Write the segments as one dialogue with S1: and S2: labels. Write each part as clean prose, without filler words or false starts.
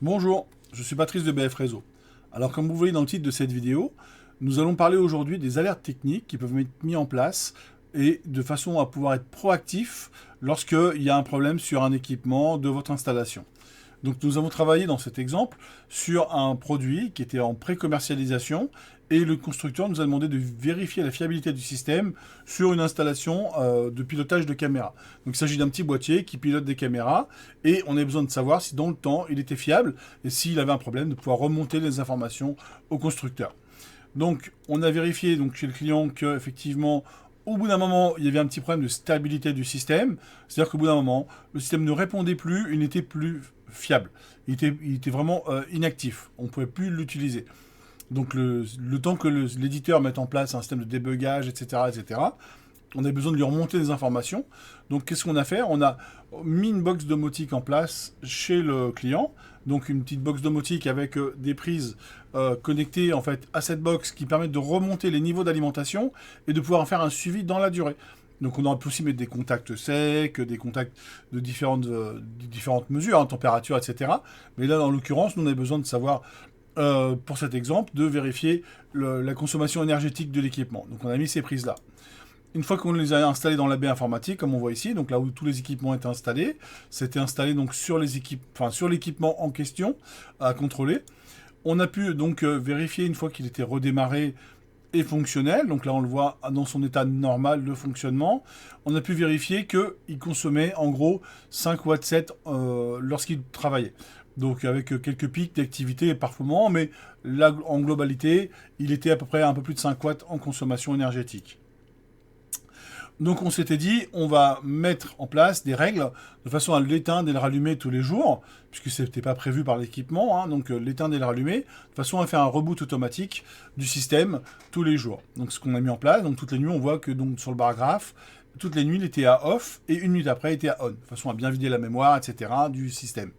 S1: Bonjour, je suis Patrice de BF Réseau. Alors comme vous voyez dans le titre de cette vidéo, nous allons parler aujourd'hui des alertes techniques qui peuvent être mises en place et de façon à pouvoir être proactif lorsqu'il y a un problème sur un équipement de votre installation. Donc nous avons travaillé dans cet exemple sur un produit qui était en pré-commercialisation et le constructeur nous a demandé de vérifier la fiabilité du système sur une installation de pilotage de caméra. Donc il s'agit d'un petit boîtier qui pilote des caméras et on a besoin de savoir si dans le temps il était fiable et s'il avait un problème de pouvoir remonter les informations au constructeur. Donc on a vérifié donc, chez le client qu'effectivement au bout d'un moment, il y avait un petit problème de stabilité du système. C'est-à-dire qu'au bout d'un moment, le système ne répondait plus, il n'était plus fiable. Il était vraiment inactif. On ne pouvait plus l'utiliser. Donc le temps que l'éditeur mette en place un système de débugage, etc., on a besoin de lui remonter des informations. Donc qu'est-ce qu'on a fait? On a mis une box domotique en place chez le client. Donc une petite box domotique avec des prises connectées en fait à cette box qui permettent de remonter les niveaux d'alimentation et de pouvoir en faire un suivi dans la durée. Donc on aurait pu aussi mettre des contacts secs, des contacts de différentes mesures, hein, température, etc. Mais là, en l'occurrence, nous on a besoin de savoir, pour cet exemple, de vérifier la consommation énergétique de l'équipement. Donc on a mis ces prises-là. Une fois qu'on les a installés dans la baie informatique, comme on voit ici, donc là où tous les équipements étaient installés, c'était installé donc sur l'équipement en question à contrôler. On a pu donc vérifier une fois qu'il était redémarré et fonctionnel. Donc là, on le voit dans son état normal de fonctionnement. On a pu vérifier qu'il consommait en gros 5 Watt 7 lorsqu'il travaillait. Donc avec quelques pics d'activité par moment, mais là, en globalité, il était à peu près un peu plus de 5 watts en consommation énergétique. Donc on s'était dit, on va mettre en place des règles de façon à l'éteindre et le rallumer tous les jours, puisque ce n'était pas prévu par l'équipement, hein, donc l'éteindre et le rallumer, de façon à faire un reboot automatique du système tous les jours. Donc ce qu'on a mis en place, donc toutes les nuits, on voit que donc, sur le bar graphe, toutes les nuits il était à off, et une minute après il était à on, de façon à bien vider la mémoire, etc. du système.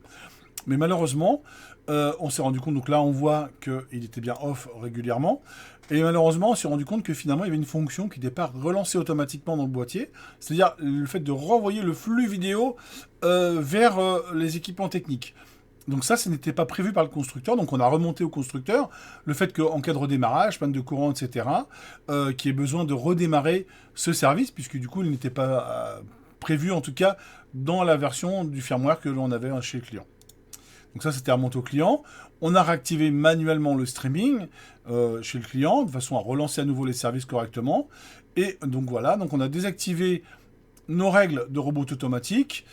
S1: Mais malheureusement, on s'est rendu compte, donc là on voit qu'il était bien off régulièrement, et malheureusement on s'est rendu compte que finalement il y avait une fonction qui n'était pas relancée automatiquement dans le boîtier, c'est-à-dire le fait de renvoyer le flux vidéo vers les équipements techniques. Donc ça, ce n'était pas prévu par le constructeur, donc on a remonté au constructeur le fait qu'en cas de redémarrage, panne de courant, etc., qu'il y ait besoin de redémarrer ce service, puisque du coup il n'était pas prévu en tout cas dans la version du firmware que l'on avait chez le client. Donc ça, c'était remonté au client. On a réactivé manuellement le streaming chez le client, de façon à relancer à nouveau les services correctement. Et donc voilà, donc on a désactivé nos règles de reboot automatique.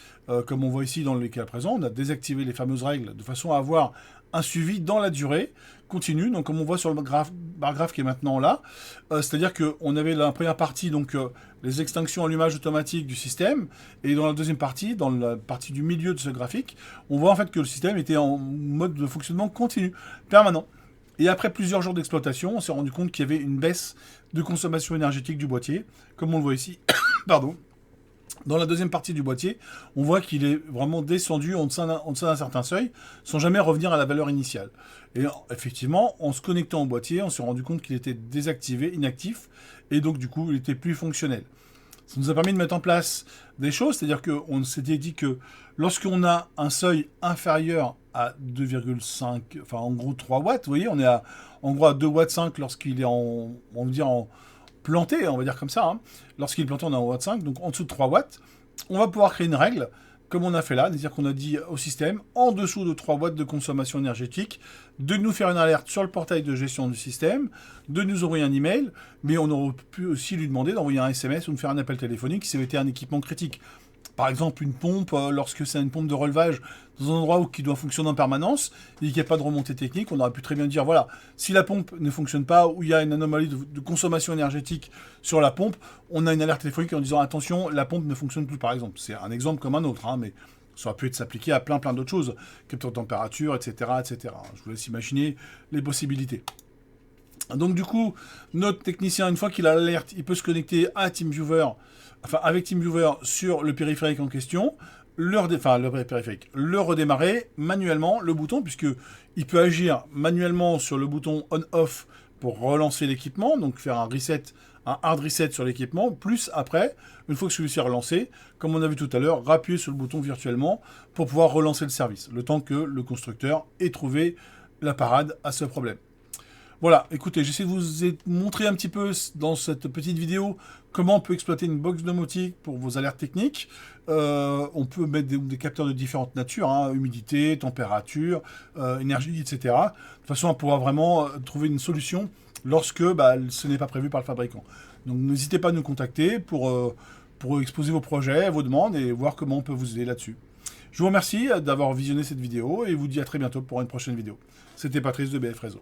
S1: Comme on voit ici dans le cas présent, on a désactivé les fameuses règles de façon à avoir un suivi dans la durée continue. Donc comme on voit sur le bar graphe qui est maintenant là, c'est-à-dire qu'on avait la première partie, donc les extinctions allumage automatique du système, et dans la deuxième partie, dans la partie du milieu de ce graphique, on voit en fait que le système était en mode de fonctionnement continu, permanent. Et après plusieurs jours d'exploitation, on s'est rendu compte qu'il y avait une baisse de consommation énergétique du boîtier, comme on le voit ici. Pardon. Dans la deuxième partie du boîtier, on voit qu'il est vraiment descendu en deçà d'un certain seuil, sans jamais revenir à la valeur initiale. Et effectivement, en se connectant au boîtier, on s'est rendu compte qu'il était désactivé, inactif, et donc du coup, il était plus fonctionnel. Ça nous a permis de mettre en place des choses, c'est-à-dire qu'on s'était dit que lorsqu'on a un seuil inférieur à 2,5, enfin en gros 3 watts, vous voyez, on est en gros à 2 watts 5 lorsqu'il est on va dire en planté, on va dire comme ça, hein. Lorsqu'il est planté, on est en watt 5, donc en dessous de 3 watts. On va pouvoir créer une règle, comme on a fait là, c'est-à-dire qu'on a dit au système, en dessous de 3 watts de consommation énergétique, de nous faire une alerte sur le portail de gestion du système, de nous envoyer un email, mais on aurait pu aussi lui demander d'envoyer un SMS ou de faire un appel téléphonique si c'était un équipement critique. Par exemple, une pompe, lorsque c'est une pompe de relevage dans un endroit qui doit fonctionner en permanence et qu'il n'y a pas de remontée technique, on aurait pu très bien dire, voilà, si la pompe ne fonctionne pas ou il y a une anomalie de consommation énergétique sur la pompe, on a une alerte téléphonique en disant, attention, la pompe ne fonctionne plus, par exemple. C'est un exemple comme un autre, hein, mais ça aurait pu s'appliquer à plein d'autres choses, capteur de température, etc., etc. Je vous laisse imaginer les possibilités. Donc du coup, notre technicien, une fois qu'il a l'alerte, il peut se connecter à TeamViewer, enfin avec TeamViewer sur le périphérique en question, le redémarrer manuellement le bouton, puisque il peut agir manuellement sur le bouton on-off pour relancer l'équipement, donc faire un reset, un hard reset sur l'équipement, plus après, une fois que celui-ci est relancé, comme on a vu tout à l'heure, appuyer sur le bouton virtuellement pour pouvoir relancer le service, le temps que le constructeur ait trouvé la parade à ce problème. Voilà, écoutez, j'essaie de vous montrer un petit peu dans cette petite vidéo comment on peut exploiter une box domotique pour vos alertes techniques. On peut mettre des capteurs de différentes natures, hein, humidité, température, énergie, etc. De façon à pouvoir vraiment trouver une solution lorsque ce n'est pas prévu par le fabricant. Donc n'hésitez pas à nous contacter pour exposer vos projets, vos demandes et voir comment on peut vous aider là-dessus. Je vous remercie d'avoir visionné cette vidéo et vous dis à très bientôt pour une prochaine vidéo. C'était Patrice de BF Réseau.